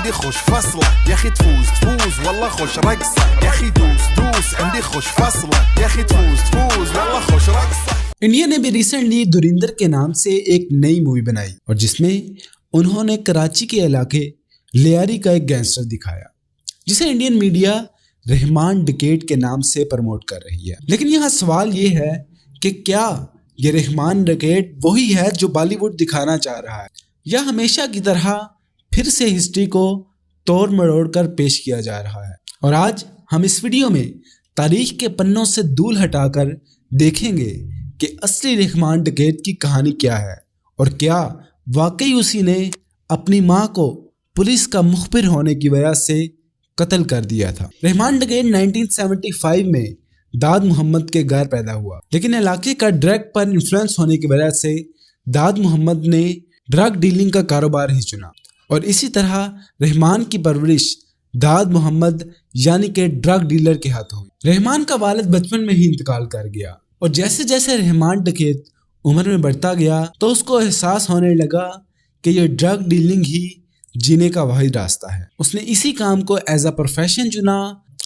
عندي خوش فصلة يا أخي تفوز والله خوش رقصة يا أخي دوس عندي خوش فصلة يا أخي تفوز والله خوش رقصة. انڈیا نے بھی ریسنٹلی دریندر کے نام سے ایک نئی مووی بنائی اور جس میں انہوں نے کراچی کے علاقے لیاری کا ایک گینگسٹر دکھایا جسے انڈین میڈیا رحمان ڈکیٹ کے نام سے پروموٹ کر رہی ہے. لیکن یہاں سوال یہ ہے کہ کیا یہ رحمان ڈکیٹ وہی ہے جو بالی ووڈ دکھانا چاہ رہا ہے یا ہمیشہ کی طرح پھر سے ہسٹری کو توڑ مروڑ کر پیش کیا جا رہا ہے. اور آج ہم اس ویڈیو میں تاریخ کے پنوں سے دھول ہٹا کر دیکھیں گے کہ اصلی رحمان ڈکیٹ کی کہانی کیا ہے اور کیا واقعی اسی نے اپنی ماں کو پولیس کا مخبر ہونے کی وجہ سے قتل کر دیا تھا. رحمان ڈکیٹ 1975 میں داد محمد کے گھر پیدا ہوا لیکن علاقے کا ڈرگ پر انفلوئنس ہونے کی وجہ سے داد محمد نے ڈرگ ڈیلنگ کا کاروبار ہی چنا اور اسی طرح رحمان کی پرورش داد محمد یعنی کہ ڈرگ ڈیلر کے ہاتھ ہوئی. رحمان کا والد بچپن میں ہی انتقال کر گیا اور جیسے جیسے رحمان ڈکیت عمر میں بڑھتا گیا تو اس کو احساس ہونے لگا کہ یہ ڈرگ ڈیلنگ ہی جینے کا واحد راستہ ہے. اس نے اسی کام کو ایز اے پروفیشن چنا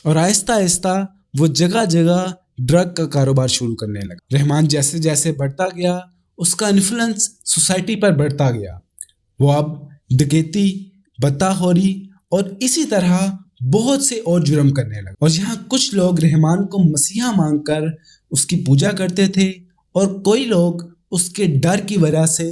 اور آہستہ آہستہ وہ جگہ جگہ ڈرگ کا کاروبار شروع کرنے لگا. رحمان جیسے جیسے بڑھتا گیا اس کا انفلوئنس سوسائٹی پر بڑھتا گیا. وہ اب ڈکیتی، بدعخوری اور اسی طرح بہت سے اور جرم کرنے لگا اور یہاں کچھ لوگ رحمان کو مسیحا مانگ کر اس کی پوجا کرتے تھے اور کوئی لوگ اس کے ڈر کی وجہ سے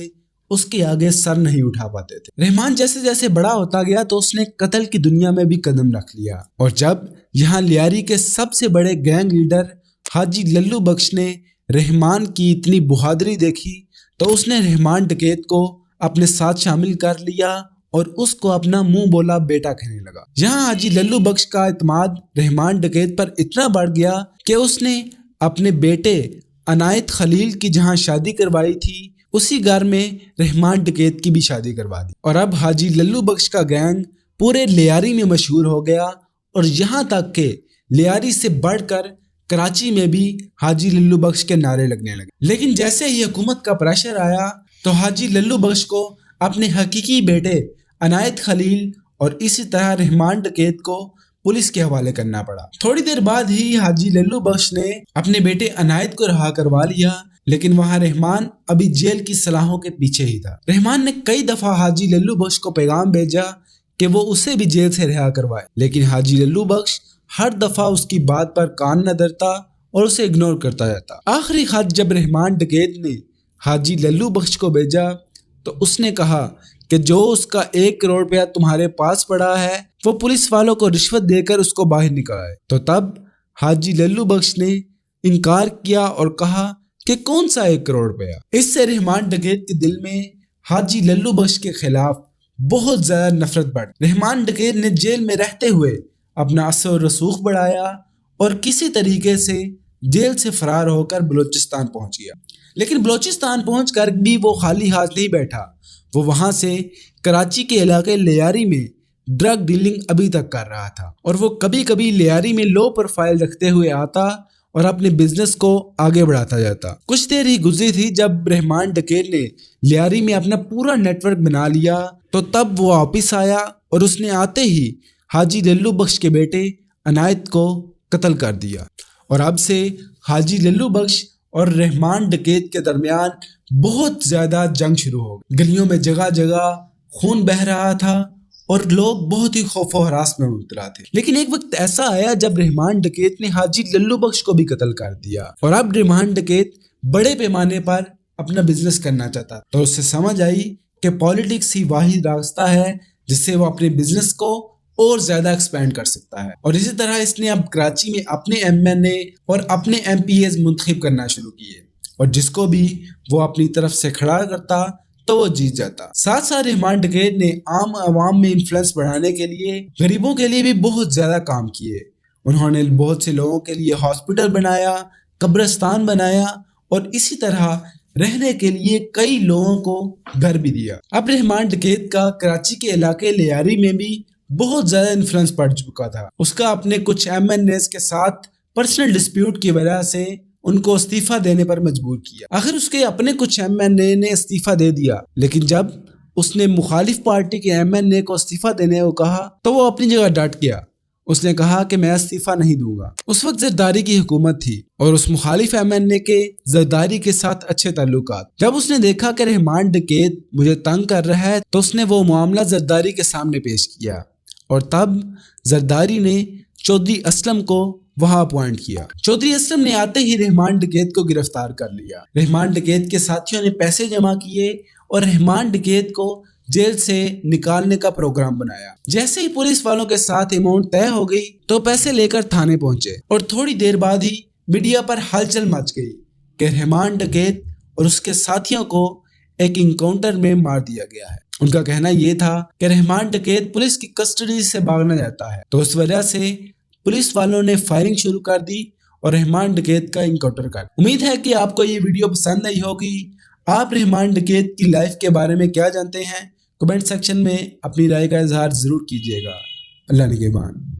اس کے آگے سر نہیں اٹھا پاتے تھے. رحمان جیسے جیسے بڑا ہوتا گیا تو اس نے قتل کی دنیا میں بھی قدم رکھ لیا اور جب یہاں لیاری کے سب سے بڑے گینگ لیڈر حاجی للو بخش نے رحمان کی اتنی بہادری دیکھی تو اس نے رحمان ڈکیت کو اپنے ساتھ شامل کر لیا اور اس کو اپنا منہ بولا بیٹا کہنے لگا. یہاں حاجی للو بخش کا اعتماد رحمان ڈکیت پر اتنا بڑھ گیا کہ اس نے اپنے بیٹے عنایت خلیل کی جہاں شادی کروائی تھی اسی گھر میں رحمان ڈکیت کی بھی شادی کروا دی اور اب حاجی للو بخش کا گینگ پورے لیاری میں مشہور ہو گیا اور یہاں تک کہ لیاری سے بڑھ کر کراچی میں بھی حاجی للو بخش کے نعرے لگنے لگے. لیکن جیسے ہی حکومت کا پریشر آیا تو حاجی للو بخش کو اپنے حقیقی بیٹے عنایت خلیل اور اسی طرح رحمان ڈکیت کو پولیس کے حوالے کرنا پڑا. تھوڑی دیر بعد ہی حاجی للو بخش نے اپنے بیٹے عنایت کو رہا کروا لیا لیکن وہاں رحمان ابھی جیل کی سلاخوں کے پیچھے ہی تھا. رحمان نے کئی دفعہ حاجی للو بخش کو پیغام بھیجا کہ وہ اسے بھی جیل سے رہا کروائے لیکن حاجی للو بخش ہر دفعہ اس کی بات پر کان نہ دھرتا اور اسے اگنور کرتا جاتا. آخری خط جب رحمان ڈکیت نے حاجی للو بخش کو بھیجا تو اس نے کہا کہ جو اس کا 1 کروڑ روپیہ تمہارے پاس پڑا ہے وہ پولیس والوں کو رشوت دے کر اس کو باہر نکالائے. تو تب حاجی للو بخش نے انکار کیا اور کہا کہ کون سا 1 کروڑ روپیہ. اس سے رحمان ڈکیت کے دل میں حاجی للو بخش کے خلاف بہت زیادہ نفرت بڑھ. رحمان ڈکیت نے جیل میں رہتے ہوئے اپنا اثر و رسوخ بڑھایا اور کسی طریقے سے جیل سے فرار ہو کر بلوچستان پہنچ گیا. لیکن بلوچستان پہنچ کر بھی وہ خالی ہاتھ نہیں بیٹھا. وہ وہاں سے کراچی کے علاقے لیاری میں ڈرگ ڈیلنگ ابھی تک کر رہا تھا اور وہ کبھی کبھی لیاری میں لو پروفائل رکھتے ہوئے آتا اور اپنے بزنس کو آگے بڑھاتا جاتا. کچھ دیر ہی گزری تھی جب رحمان ڈکیت نے لیاری میں اپنا پورا نیٹ ورک بنا لیا تو تب وہ واپس آیا اور اس نے آتے ہی حاجی للو بخش کے بیٹے عنایت کو قتل کر دیا اور اب سے حاجی للو بخش اور رحمان ڈکیت کے درمیان بہت زیادہ جنگ شروع ہو گئی. گلیوں میں جگہ جگہ خون بہہ رہا تھا اور لوگ بہت ہی خوف و ہراس میں مبتلا تھے. لیکن ایک وقت ایسا آیا جب رحمان ڈکیت نے حاجی للو بخش کو بھی قتل کر دیا اور اب رحمان ڈکیت بڑے پیمانے پر اپنا بزنس کرنا چاہتا تو اس سے سمجھ آئی کہ پالیٹکس ہی واحد راستہ ہے جس سے وہ اپنے بزنس کو اور زیادہ ایکسپینڈ کر سکتا ہے. اور اسی طرح اس نے اب کراچی میں اپنے MNA اور اپنے MPs منتخب کرنا شروع کیے اور جس کو بھی وہ اپنی طرف سے کھڑا کرتا تو وہ جیت جاتا. ساتھ ساتھ رحمان ڈکیت نے عام عوام میں انفلوئنس بڑھانے کے لیے غریبوں کے لیے بھی بہت زیادہ کام کیے. انہوں نے بہت سے لوگوں کے لیے ہاسپٹل بنایا، قبرستان بنایا اور اسی طرح رہنے کے لیے کئی لوگوں کو گھر بھی دیا. اب رحمان ڈکیت کا کراچی کے علاقے لیاری میں بھی بہت زیادہ انفلوئنس پڑ چکا تھا. اس کا اپنے کچھ MNAs کے ساتھ پرسنل ڈسپیوٹ کی وجہ سے ان کو استعفیٰ دینے پر مجبور کیا. آخر اس کے اپنے کچھ MNA نے استعفیٰ دے دیا، لیکن جب اس نے مخالف پارٹی کے MNA کو استعفیٰ دینے کو کہا تو وہ اپنی جگہ ڈٹ گیا. اس نے کہا کہ میں استعفیٰ نہیں دوں گا. اس وقت زرداری کی حکومت تھی اور اس مخالف MNA کے زرداری کے ساتھ اچھے تعلقات. جب اس نے دیکھا کہ رحمان ڈکیت مجھے تنگ کر رہا ہے تو اس نے وہ معاملہ زرداری کے سامنے پیش کیا اور تب زرداری نے چودھری اسلم کو وہاں اپوائنٹ کیا. چودھری اسلم نے آتے ہی رحمان ڈکیت کو گرفتار کر لیا. رحمان ڈکیت کے ساتھیوں نے پیسے جمع کیے اور رحمان ڈکیت کو جیل سے نکالنے کا پروگرام بنایا. جیسے ہی پولیس والوں کے ساتھ اماؤنٹ طے ہو گئی تو پیسے لے کر تھانے پہنچے اور تھوڑی دیر بعد ہی میڈیا پر ہلچل مچ گئی کہ رحمان ڈکیت اور اس کے ساتھیوں کو ایک انکاؤنٹر میں مار دیا گیا ہے. ان کا کہنا یہ تھا کہ رحمان ڈکیت پولیس کی کسٹڈی سے بھاگنا چاہتا ہے تو اس وجہ سے پولیس والوں نے فائرنگ شروع کر دی اور رحمان ڈکیت کا انکاؤنٹر کر. امید ہے کہ آپ کو یہ ویڈیو پسند آئی ہوگی. آپ رحمان ڈکیت کی لائف کے بارے میں کیا جانتے ہیں؟ کمنٹ سیکشن میں اپنی رائے کا اظہار ضرور کیجیے گا. اللہ نگہبان.